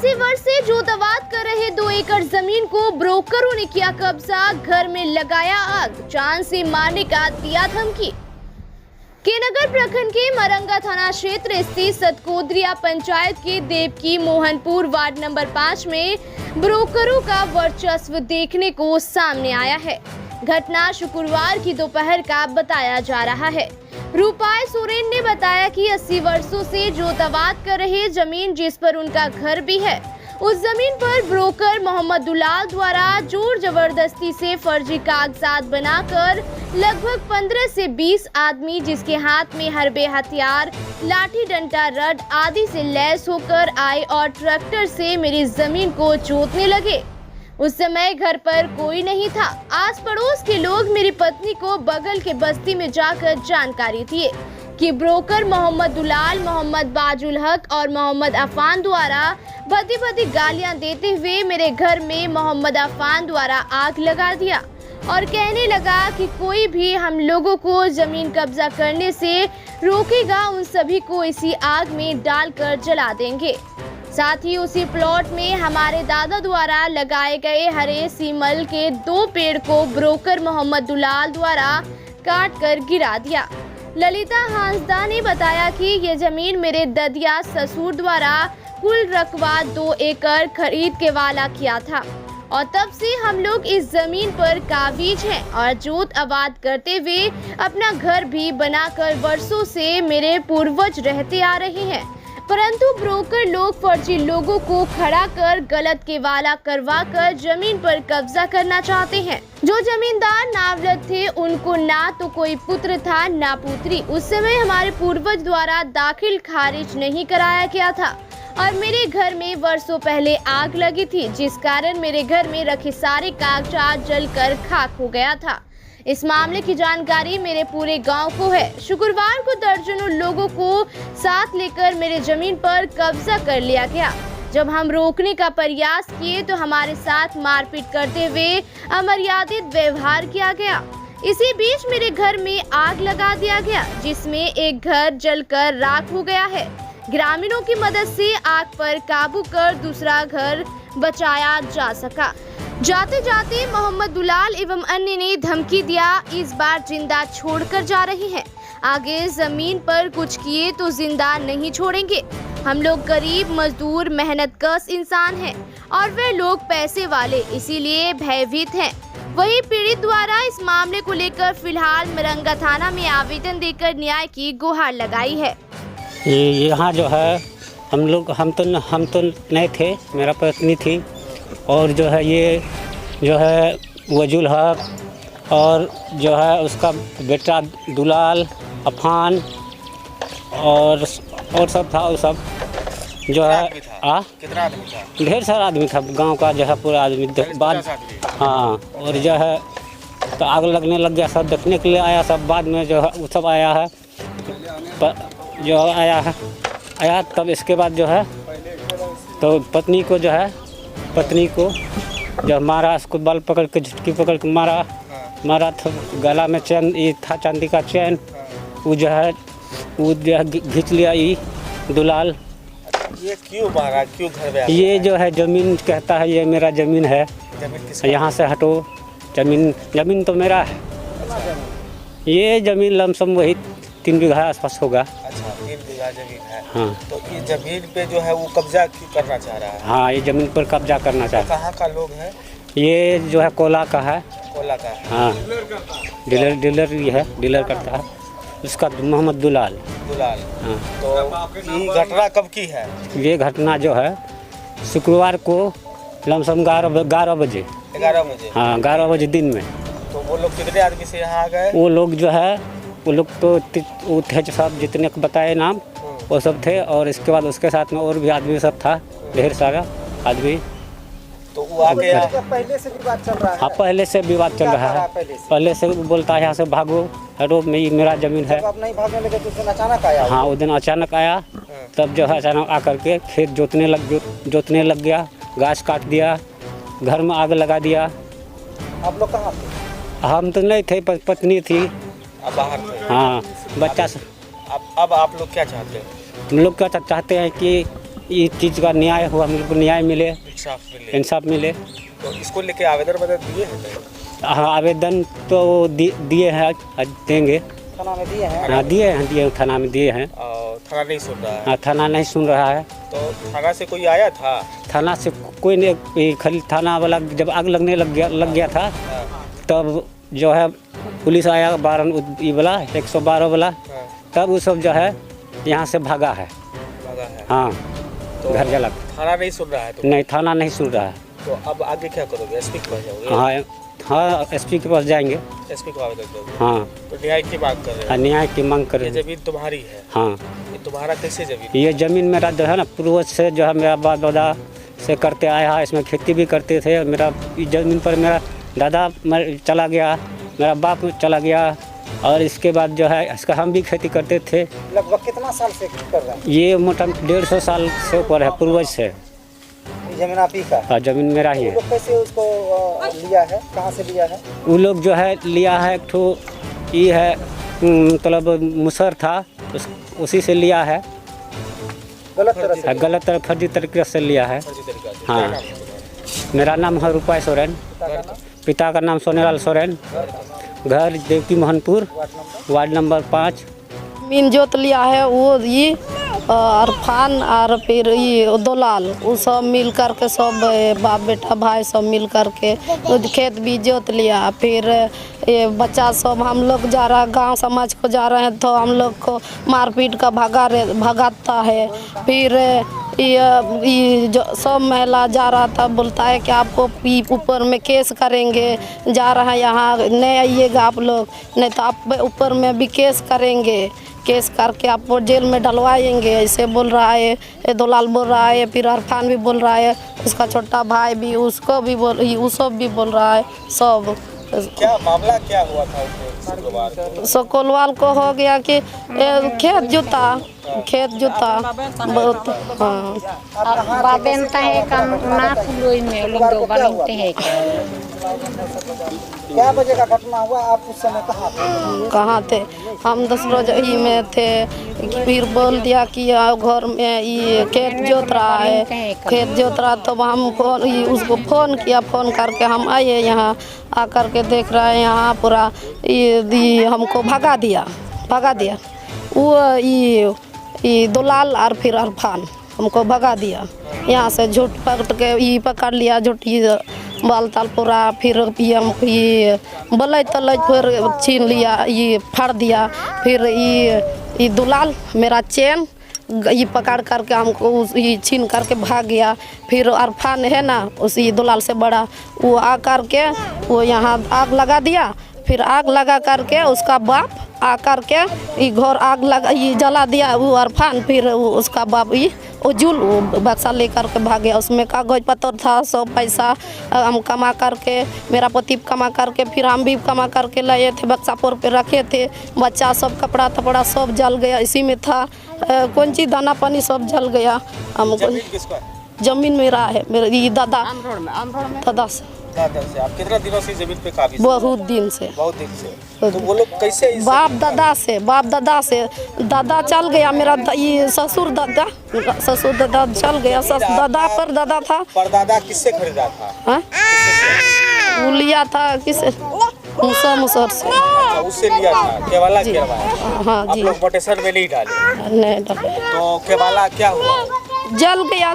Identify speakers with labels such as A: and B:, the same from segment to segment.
A: 80 वर्ष से जोतावाद कर रहे 2 एकड़ जमीन को ब्रोकरों ने किया कब्जा, घर में लगाया आग, जान से मारने का दिया धमकी। के नगर प्रखंड के मरंगा थाना क्षेत्र स्थित सतकोदरिया पंचायत के देवकी मोहनपुर वार्ड नंबर 5 में ब्रोकरों का वर्चस्व देखने को सामने आया है। घटना शुक्रवार की दोपहर का बताया जा रहा है। रूपाई सोरेन ने बताया कि 80 वर्षों से जोतावाद कर रहे जमीन जिस पर उनका घर भी है, उस जमीन पर ब्रोकर मोहम्मद दुलाल द्वारा जोर जबरदस्ती से फर्जी कागजात बनाकर लगभग 15 से 20 आदमी जिसके हाथ में हरबे हथियार, लाठी डंडा, रड आदि से लैस होकर आए और ट्रैक्टर से मेरी जमीन को जोतने लगे। उस समय घर पर कोई नहीं था। आस पड़ोस के लोग मेरी पत्नी को बगल के बस्ती में जाकर जानकारी दिए कि ब्रोकर मोहम्मद दुलाल, मोहम्मद बाजुल हक और मोहम्मद अफान द्वारा भद्दी गालियां देते हुए मेरे घर में मोहम्मद अफान द्वारा आग लगा दिया और कहने लगा कि कोई भी हम लोगों को जमीन कब्जा करने से रोकेगा, उन सभी को इसी आग में डालकर जला देंगे। साथ ही उसी प्लॉट में हमारे दादा द्वारा लगाए गए हरे सीमल के 2 पेड़ को ब्रोकर मोहम्मद दुलाल द्वारा काट कर गिरा दिया। ललिता हांसदा ने बताया कि ये जमीन मेरे ददिया ससुर द्वारा कुल रकबा 2 एकड़ खरीद के वाला किया था और तब से हम लोग इस जमीन पर काबिज हैं और जोत आबाद करते हुए अपना घर भी बनाकर वर्षों से मेरे पूर्वज रहते आ रहे हैं। परंतु ब्रोकर लोग फर्जी लोगों को खड़ा कर गलत के वाला करवा कर जमीन पर कब्जा करना चाहते हैं। जो जमींदार नावलद थे उनको ना तो कोई पुत्र था ना पुत्री। उस समय हमारे पूर्वज द्वारा दाखिल खारिज नहीं कराया गया था और मेरे घर में वर्षों पहले आग लगी थी, जिस कारण मेरे घर में रखे सारे कागजात जलकर खाक हो गया था। इस मामले की जानकारी मेरे पूरे गांव को है। शुक्रवार को दर्जनों लोगों को साथ लेकर मेरे जमीन पर कब्जा कर लिया गया। जब हम रोकने का प्रयास किए तो हमारे साथ मारपीट करते हुए अमर्यादित व्यवहार किया गया। इसी बीच मेरे घर में आग लगा दिया गया, जिसमें एक घर जलकर राख हो गया है। ग्रामीणों की मदद से आग पर काबू कर दूसरा घर बचाया जा सका। जाते जाते मोहम्मद दुलाल एवं अन्य ने धमकी दिया, इस बार जिंदा छोड़कर जा रहे हैं, आगे जमीन पर कुछ किए तो जिंदा नहीं छोड़ेंगे। हम लोग गरीब मजदूर मेहनतकश इंसान हैं और वे लोग पैसे वाले, इसीलिए भयभीत हैं। वही पीड़ित द्वारा इस मामले को लेकर फिलहाल मरंगा थाना में आवेदन देकर न्याय की गुहार लगाई है।
B: यहाँ जो है हम तो नहीं थे, मेरा पत्नी थी और जो है ये जो है वजुल हक और जो है उसका बेटा दुलाल, अफान और सब था। वो सब जो है
C: कितना आदमी था?
B: ढेर सारा आदमी था, गांव का जो है पूरा आदमी बाद। हाँ, और जो है तो आग लगने लग गया, सब देखने के लिए आया, सब बाद में जो है वो सब आया है, जो आया तब इसके बाद जो है तो पत्नी को जब मारा, उसको बाल पकड़ के झुटकी पकड़ के मारा था। गला में चैन ये था, चांदी का चैन, वो जो है घींच लिया ये दुलाल।
C: ये क्यों मारा, क्यों घर में?
B: ये जो है जमीन कहता है ये मेरा जमीन है, यहाँ से हटो, जमीन तो मेरा है। ये जमीन लमसम वही 3 बीघा आसपास होगा।
C: अच्छा, 3 बीघा जमीन है।
B: हाँ,
C: तो ये जमीन पे जो है वो कब्जा क्यों करना चाह रहा है?
B: हाँ, ये जमीन पर कब्जा करना चाहता है।
C: कहाँ का लोग है?
B: ये जो है कोला का है।
C: कोला का है?
B: हाँ, डीलर ही है, डीलर करता है। उसका मोहम्मद दुलाल।
C: हाँ। तो ये घटना कब की है?
B: ये घटना जो है शुक्रवार को लमसम 11 बजे।
C: 11 बजे?
B: हाँ, 11 बजे दिन में।
C: तो वो लोग कितने आदमी से यहाँ आ गए?
B: वो लोग तो वो थे सब, जितने को बताए नाम वो सब थे, और इसके बाद उसके साथ में और भी आदमी सब था, ढेर सारा आदमी।
C: तो वो आ गया?
D: पहले से विवाद चल रहा है?
B: हाँ, पहले से विवाद चल रहा है। पहले से बोलता है यहाँ से भागो, हटो, मेरा जमीन है।
D: अब नहीं भागने लगे तो उस दिन अचानक आया?
B: हाँ, उस दिन अचानक आया, तब जो है अचानक आकर के खेत जोतने लग गया, घास काट दिया, घर में आग लगा दिया।
D: आप लोग कहाँ थे?
B: हम तो नहीं थे, पत्नी थी।
C: अब बाहर थे?
B: हाँ, बच्चा से।
C: अब आप लोग क्या चाहते हैं?
B: हम लोग क्या चाहते हैं कि इस चीज़ का न्याय हो, हम लोग को न्याय मिले,
C: इंसाफ मिले। तो इसको लेके आवेदन दिए हैं?
B: हाँ, आवेदन तो दिए हैं, आज देंगे।
D: थाना में दिए हैं?
B: हाँ, दिए हैं, थाना में दिए हैं।
C: थाना नहीं सुन रहा है?
B: हाँ, थाना नहीं सुन रहा है।
C: तो थाना से कोई आया था?
B: थाना से कोई नहीं, खाली थाना वाला जब आग लगने लग गया था तब जो है पुलिस आया, 12 ये वाला 112 वाला, तब वो सब जो है यहाँ से भागा है। हाँ,
C: तो
B: घर जला।
C: थाना नहीं सुन रहा है? तो
B: नहीं, थाना नहीं सुन रहा है।
C: तो अब आगे क्या करोगे? एसपी के पास जाओगे?
B: हाँ हाँ, एसपी के पास जाएंगे।
C: एसपी को आवेदन दोगे?
B: हाँ।
C: तो न्याय की मांग कर रहे हो?
B: न्याय की मांग कर
C: ये
B: रहे हैं।
C: जमीन तुम्हारी है?
B: हाँ।
C: ये तुम्हारा कैसे जमीन?
B: ये ज़मीन मेरा जो है ना, पूर्वज से जो है, मेरा बाप दादा से करते आया है। इसमें खेती भी करते थे। मेरा इस ज़मीन पर मेरा दादा चला गया, मेरा बाप चला गया, और इसके बाद जो है इसका हम भी खेती करते थे।
D: लगभग कितना साल से कर रहे हैं?
B: ये मोटा 150 साल से ऊपर है, पूर्वज से।
D: ये जमीन आप ही का है?
B: हाँ, ज़मीन मेरा ही
D: वो
B: है।
D: लोग कैसे उसको लिया है, कहाँ से लिया है?
B: वो लोग जो है लिया है, एक ठो ये है, मतलब मुसर था, उसी से लिया है।
D: गलत तरह से?
B: गलत तरह, फर्जी तरीके से लिया है।
C: फर्जी तरीका से?
B: हाँ।
C: क्या नाम है तुम्हारा?
B: मेरा नाम है रूपाई सोरेन, पिता का नाम सोनेलाल सोरेन, घर Devti Mohanpur, ward number 5।
E: Mean जोत लिया है वो ये अरफान और फिर ये दोलाल, वो सब मिल कर के, सब बाप बेटा भाई सब मिल कर के खेत भी जोत लिया। फिर ये बच्चा सब हम लोग जा रहा, गांव समाज को जा रहे हैं तो हम लोग को मारपीट का भगाता है। फिर ये जो सब महिला जा रहा था, बोलता है कि आपको ऊपर में केस करेंगे, जा रहा है यहाँ नहीं आइएगा आप लोग, नहीं तो आप ऊपर में भी केस करेंगे, केस करके आपको जेल में डलवाएंगे, ऐसे बोल रहा है। ये दोलाल बोल रहा है, फिर अरफान भी बोल रहा है, उसका छोटा भाई भी, उसको भी वो सब भी बोल रहा है। सब
C: क्या मामला क्या हुआ था शुक्रवार को?
E: शुक्रवार को हो गया कि खेत जोता बहुत। हाँ,
F: बाबेनता है काम ना खुलोई में लोग दो बनते हैं।
D: क्या बजे का घटना हुआ? आप उस समय कहाँ थे?
E: हम 10 बजे ही में थे। फिर बोल दिया कि घर में ये खेत जोत रहा है, खेत जोत रहा, तो हम उसको फ़ोन किया, फ़ोन करके हम आए यहाँ, आकर के देख रहे हैं यहाँ पूरा ये हमको भगा दिया। वो ये दोलाल और फिर अरफान हमको भगा दिया यहाँ से, झूठ पकड़ के ये पकड़ लिया, झूठी बाल ताल पूरा। फिर ये बलई तलई फिर छीन लिया, ये फाड़ दिया। फिर ये दुलाल मेरा चेन ये पकड़ करके हमको ये छीन करके भाग गया। फिर अरफान है ना, उसी दुलाल से बड़ा, वो आ करके वो यहाँ आग लगा दिया। फिर आग लगा करके उसका बाप आ करके ये घर आग लगा ये जला दिया वो अरफान। फिर उसका बाप ये उजुल बक्सा लेकर के भाग गया, उसमें कागज पत्र था, सब पैसा हम कमा करके, मेरा पति कमा करके, फिर हम भी कमा करके लाए थे, बक्सा पर पे रखे थे। बच्चा सब कपड़ा तपड़ा सब जल गया, इसी में था कौन चीज़ दाना पानी सब जल गया। हमको जमीन मेरा है, मेरे ये दादा
C: से। आप कितना दिनों से जमीन पे काबिज?
E: बहुत दिन से।
C: तो वो लोग कैसे?
E: बाप दादा से दादा चल गया, मेरा ये ससुर दादा चल गया। दादा पर दादा था।
C: परदादा किससे खरीदा था?
E: हाँ? वो लिया था किसे? मुसर से।
C: अच्छा, उससे लिया था। केवाला गिरवाया?
E: हाँ जी।
C: आप लोग मोटेशन में नहीं डाले?
E: नहीं डाले।
C: तो केवाला क्या हुआ?
E: जल गया।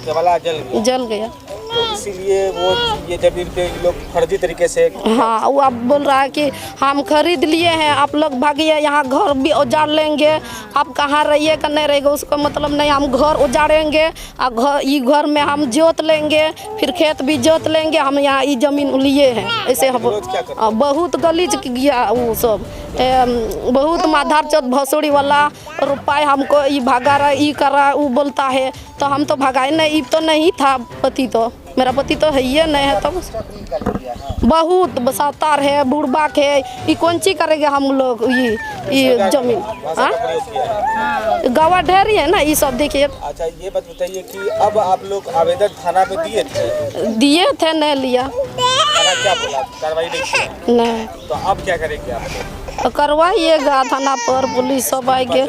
C: केवाला जल गया। तो इसीलिए वो ये जमीन पे लोग फर्जी तरीके से।
E: हाँ, वो अब बोल रहा है कि हम खरीद लिए हैं, आप लोग भागिए, यहाँ घर भी उजाड़ लेंगे, आप कहाँ रहिएगा नहीं रहेगा उसका मतलब नहीं, हम घर उजाड़ेंगे और घर में हम जोत लेंगे, फिर खेत भी जोत लेंगे, हम यहाँ ये जमीन लिए हैं। ऐसे हम बहुत गलीज किया वो सब, बहुत माधार चौथ भसोड़ी वाला रुपये हमको ये भगा रहा, ये कर रहा, वो बोलता है। तो हम तो भगाए नहीं, ये तो नहीं था पति, तो मेरा पति तो है ही नहीं है। तो बहुत बसातार है, बुढ़बाक है, ये कौन सी करेंगे हम लोग ये जमीन। हाँ, गवाह ढेरी है ना, ये सब देखिए।
C: अच्छा, ये बात बताइए कि अब आप लोग आवेदन थाना में दिए थे?
E: नहीं लिया।
C: थाना क्या बोला? कार्रवाई नहीं किया?
E: नहीं।
C: तो अब क्या करेंगे आप लोग?
E: करवाइएगा थाना पर, पुलिस सब आएंगे।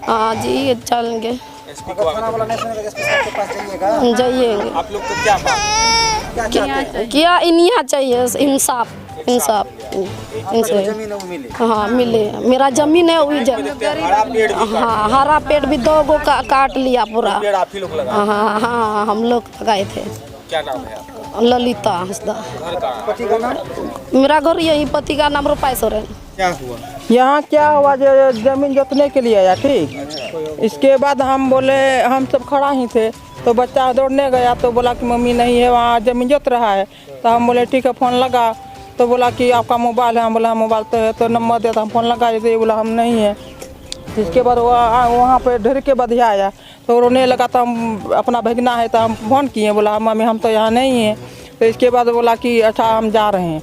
E: हाँ जी, चलेंगे।
C: एसपी को
D: थाना वाला नहीं सुनेगा, एसपी साहब के पास जाइएगा।
E: जाइएंगे।
C: आप लोग को क्या मांग?
D: क्या चाहते हैं?
E: क्या इन्हें चाहिए इंसाफ, इंसाफ इनसे।
D: जमीन है वो मिले।
E: हाँ मिले, मेरा जमीन है वही
C: हरा पेड़ भी
E: हाँ हरा पेड़ भी 2 गो काट लिया पूरा।
C: पेड़ आप ही लोग लगा?
E: हाँ हाँ हम लोग लगाए थे।
C: क्या नाम है आपका?
E: ललिता हंसदा।
C: घर का
D: पति का नाम?
E: मेरा घर यही, पति का नाम रूपाई सोरेन।
C: क्या हुआ?
G: यहाँ क्या हुआ, जो जमीन जोतने के लिए आया, ठीक। इसके बाद हम बोले, हम सब खड़ा ही थे, तो बच्चा दौड़ने गया तो बोला कि मम्मी नहीं है, वहाँ जमीन जोत रहा है। तो हम बोले ठीक है, फ़ोन लगा। तो बोला कि आपका मोबाइल है। हम बोला मोबाइल तो है, तो नंबर दिया, तो हम फ़ोन लगाए थे। बोला हम नहीं है। इसके बाद वहाँ पे ढेर के बधिया आया तो रोने लगा। तो हम अपना भगना है तो हम फ़ोन किए, बोला मम्मी हम तो यहाँ नहीं हैं। तो इसके बाद बोला कि अच्छा हम जा रहे हैं।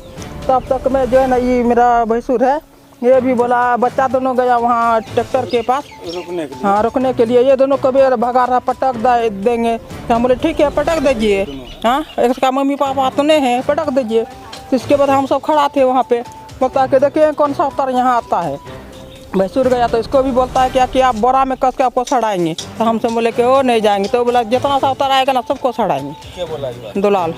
G: तब तक में जो है ना, ये मेरा भैंसुर है, ये भी बोला, बच्चा दोनों गया वहाँ ट्रैक्टर के पास
C: रुकने के लिए।
G: हाँ रुकने के लिए। ये दोनों कभी भगा रहा, पटक देंगे। तो हम बोले ठीक है पटक दीजिए। हाँ इसका मम्मी पापा तो नहीं है, पटक दीजिए। तो इसके बाद हम सब खड़ा थे वहाँ पे, बोलता है कि देखिए कौन सा अवतार यहाँ आता है। भैंसुर गया तो इसको भी बोलता है क्या कि आप बोरा में कस के आपको सड़ाएंगे। तो हमसे बोले कि वो नहीं जाएंगे। तो बोला जितना सा अवतार आएगा ना सबको सड़ाएंगे।
C: क्या बोला इस बार?
G: दुलाल।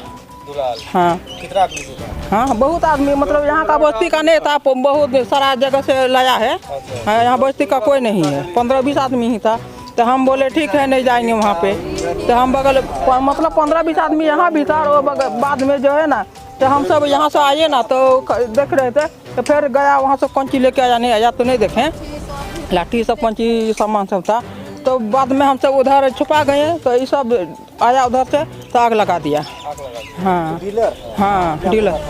C: दुलाल।
G: हाँ
C: कितना आदमी था?
G: हाँ बहुत आदमी, मतलब यहाँ का बस्ती का नेता बहुत सारा जगह से लाया है। हाँ, यहाँ बस्ती का कोई नहीं है, 15-20 आदमी ही था। तो हम बोले ठीक है नहीं जाएंगे वहाँ पे। तो हम बगल मतलब 15-20 आदमी यहाँ भी था। और बाद में जो है ना, तो हम सब यहाँ से आए ना, तो देख रहे थे। तो फिर गया वहाँ से कौन चीज़ लेके आया, नहीं आया तो नहीं देखें, लाठी सब कौन चीज़ सामान सब था। तो बाद में हम सब उधर छुपा गए। तो ये सब आया उधर से, तो आग लगा दिया। हाँ
D: डीलर?
G: हाँ डीलर।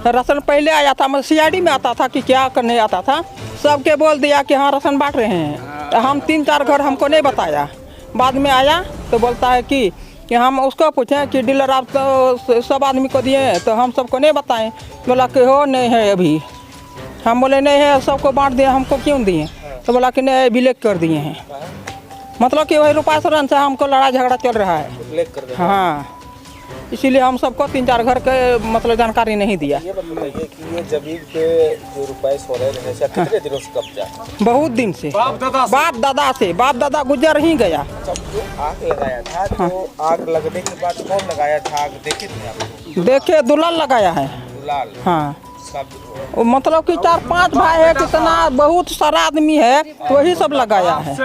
G: राशन पहले आया था, मतलब CID में आता था कि क्या करने आता था। सबके बोल दिया कि हाँ राशन बांट रहे हैं। तो हम 3-4 घर हमको नहीं बताया। बाद में आया तो बोलता है कि हम उसको पूछें कि डीलर आप तो सब आदमी को दिए, तो हम सबको नहीं बताएं। बोला कि हो नहीं है अभी। हम बोले नहीं है, सबको बांट दिए, हमको क्यों दिए। तो बोला कि नहीं बिलेक कर दिए हैं। मतलब कि वही रूपाई सोरेन से हमको लड़ाई झगड़ा चल रहा है।
C: ब्लैक कर दे।
G: हाँ इसीलिए हम सबको 3-4 घर के मतलब जानकारी नहीं दिया।
C: ये बताइए कि ये जमीन पे जो रुपए सोरेन है, कितने दिनों से कब्जा है?
G: बहुत दिन से, बाप दादा गुजर ही गया।
C: जब जो आग लगाया था, तो आग लगने के बाद कौन लगाया था? आग देखे थे आप?
G: देखे दुलाल लगाया है।
C: दुलाल।
G: हाँ
C: सब
G: मतलब कि 4-5 भाई है, कितना बहुत सारा आदमी है, वही सब लगाया है।
C: जो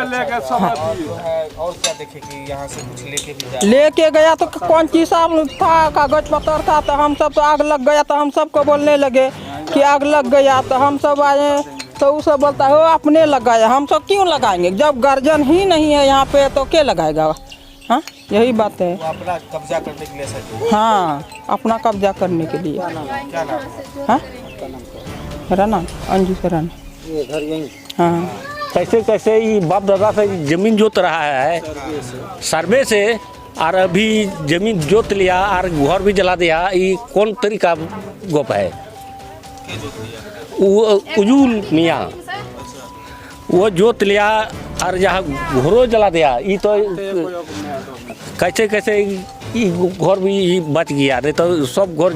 C: है और क्या देखे कि यहाँ से कुछ लेके भी जा?
G: लेके गया तो कौन चीज सब था, कागज पत्र था। तो हम सब तो आग लग गया, तो हम सबको बोलने लगे कि आग लग गया। तो हम सब आए तो वो सब बोलता है वो आपने लगाया। हम सब क्यों लगाएंगे, जब गार्जियन ही नहीं है यहाँ पे तो क्या लगाएगा। हाँ यही बात है।
C: वो अपना कब्जा करने के लिए सर?
G: हाँ अपना कब्जा करने के लिए।
C: क्या नाम है?
G: हाँ मेरा नाम अंजू सरान।
D: ये घर यहीं?
G: हाँ
H: कैसे कैसे ये बाप दादा से जमीन जोत रहा है सर्वे से, और अभी जमीन जोत लिया और घर भी जला दिया। ये कौन तरीका गोप है? वो उजूल मियाँ वो जोत लिया और जहाँ घरों जला दिया। ये तो कैसे कैसे ये घर भी बच गया, नहीं तो सब घर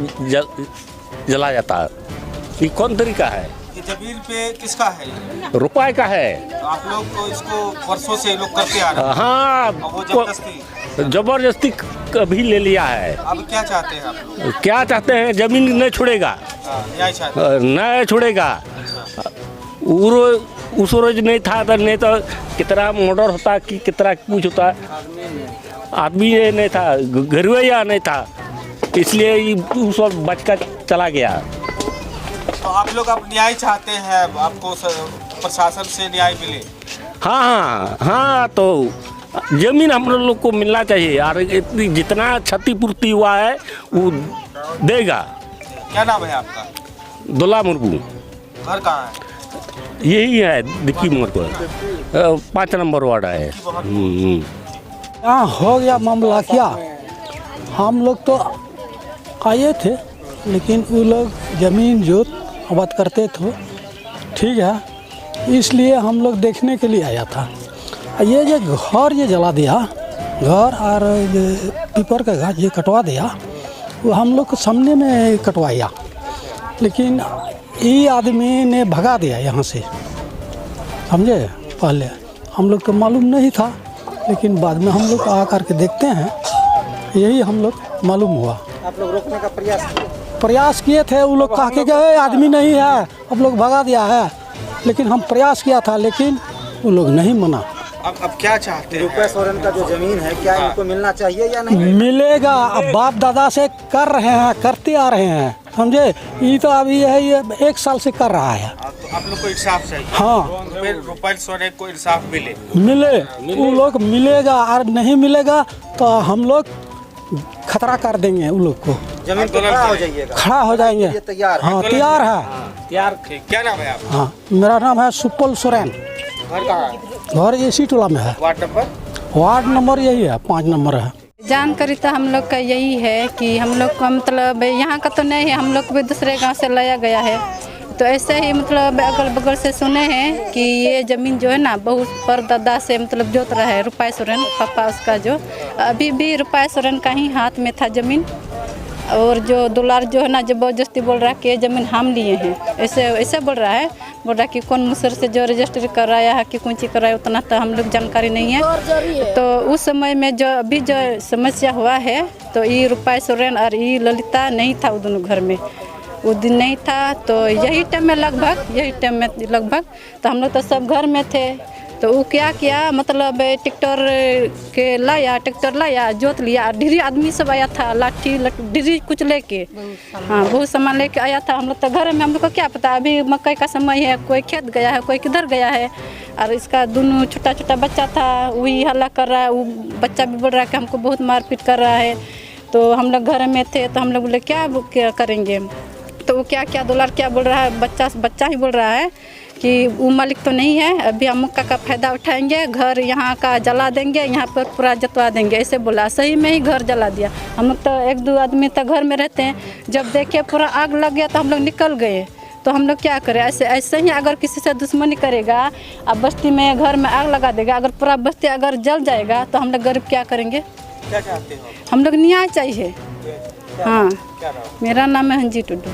H: जला जाता। ये कौन तरीका है?
C: ये जमीन पे किसका है?
H: रुपए का है।
C: तो आप लोग तो इसको वर्षों से लोग करते आ रहे हैं।
H: हाँ
C: और वो जबरदस्ती
H: जबरदस्ती कभी ले लिया है।
C: अब क्या चाहते हैं आप लोग?
H: क्या चाहते हैं? जमीन नहीं छोड़ेगा,
C: न्याय चाहते हैं?
H: नहीं छोड़ेगा। उस रोज नहीं था तो नहीं तो कितना मर्डर होता कि कितना कुछ होता। आदमी नहीं था, घरवैया नहीं था, इसलिए उस वक्त बच कर चला गया।
C: तो आप लोग अब न्याय चाहते हैं, आपको प्रशासन से न्याय मिले?
H: हाँ हाँ हाँ, तो जमीन हम लोग को मिलना चाहिए और इतनी जितना क्षतिपूर्ति हुआ है वो देगा।
C: क्या नाम है आपका?
H: दुला मुर्मू।
C: घर कहाँ है?
H: यही है दिक्की मोड़ पर, 5 नंबर वार्ड है।
I: यहाँ हो गया मामला क्या, हम लोग तो आए थे, लेकिन वो लोग ज़मीन जोत आबाद करते थे, ठीक है, इसलिए हम लोग देखने के लिए आया था। ये जो घर ये जला दिया, घर और पीपर का गाछ ये कटवा दिया, वो हम लोग को सामने में कटवाया, लेकिन ये आदमी ने भगा दिया यहाँ से, समझे। पहले हम लोग को मालूम नहीं था, लेकिन बाद में हम लोग आ करके देखते हैं, यही हम लोग मालूम हुआ।
D: आप लोग रोकने का
I: प्रयास किए थे, वो लोग कह के गए आदमी नहीं है, अब लोग भगा दिया है, लेकिन हम प्रयास किया था, लेकिन वो लोग नहीं माना।
C: अब क्या चाहते हैं?
D: रुपये सोरेन का जो जमीन है क्या इनको मिलना चाहिए या नहीं?
I: मिलेगा। अब बाप दादा से कर रहे हैं, करते आ रहे हैं, समझे। ये तो अभी है, ये 1 साल से कर रहा है।
C: तो आप लोग को इंसाफ चाहिए।
I: हाँ,
C: रुपये सोने को इंसाफ मिले।
I: वो लोग मिलेगा, और नहीं मिलेगा तो हम लोग खतरा कर देंगे उन लोग को।
D: जमीन पर खड़ा हो जाइएगा।
I: खड़ा हो जाएंगे।
D: ये तैयार है।
I: हाँ, तैयार है।
C: तैयार। क्या नाम है आपका?
I: हाँ, मेरा नाम है सुपल सोरेन।
C: घर कहाँ है?
I: घर इसी टोला में है। वार्ड नंबर यही है, 5 नंबर है।
F: जानकारी तो हम लोग का यही है कि हम लोग का मतलब यहाँ का तो नहीं है, हम लोग भी दूसरे गांव से लाया गया है। तो ऐसे ही मतलब अगल बगल से सुने हैं कि ये ज़मीन जो है ना बहुत परदादा से मतलब जोत रहा है रुपये सोरेन, पापा उसका जो अभी भी रुपये सोरेन का ही हाथ में था ज़मीन। और जो दुलार जो है ना ज़बरदस्ती बोल रहा है कि ये ज़मीन हम लिए हैं, ऐसे बोल रहा है कि कौन मुसर से जो रजिस्ट्री कराया है कि कौन चीज़ कराया, उतना तो हम लोग जानकारी नहीं है। तो उस समय में जो अभी जो समस्या हुआ है तो ये रुपये सोरेन और ये ललिता नहीं था, वो दोनों घर में वो दिन नहीं था। तो यही टाइम में लगभग तो हम लोग तो सब घर में थे। तो वो क्या किया मतलब ट्रैक्टर लाया, जोत लिया, ढेरी आदमी सब आया था, लाठी ढेरी कुछ लेके, हाँ बहुत सामान लेके आया था। हम लोग तो घर में, हम लोग को क्या पता, अभी मकई का समय है, कोई खेत गया है, कोई किधर गया है। और इसका दोनों छोटा छोटा बच्चा था, वही हल्ला कर रहा है, वो बच्चा भी बोल रहा है कि हमको बहुत मारपीट कर रहा है। तो हम लोग घर में थे, तो हम लोग बोले क्या करेंगे। तो वो क्या दुलार क्या बोल रहा है, बच्चा ही बोल रहा है कि वो मालिक तो नहीं है, अभी हम मक्का का फ़ायदा उठाएंगे, घर यहाँ का जला देंगे, यहाँ पर पूरा जतवा देंगे, ऐसे बोला। सही में ही घर जला दिया। हम लोग तो 1-2 आदमी तो घर में रहते हैं, जब देखे पूरा आग लग गया तो हम लोग निकल गए। तो हम लोग क्या करें, ऐसे ही अगर किसी से दुश्मनी करेगा, अब बस्ती में घर में आग लगा देगा, अगर पूरा बस्ती अगर जल जाएगा तो हम लोग गरीब क्या करेंगे।
C: क्या चाहते हो?
F: हम लोग न्याय चाहिए। हाँ, मेरा नाम है हंजी टुड्डू।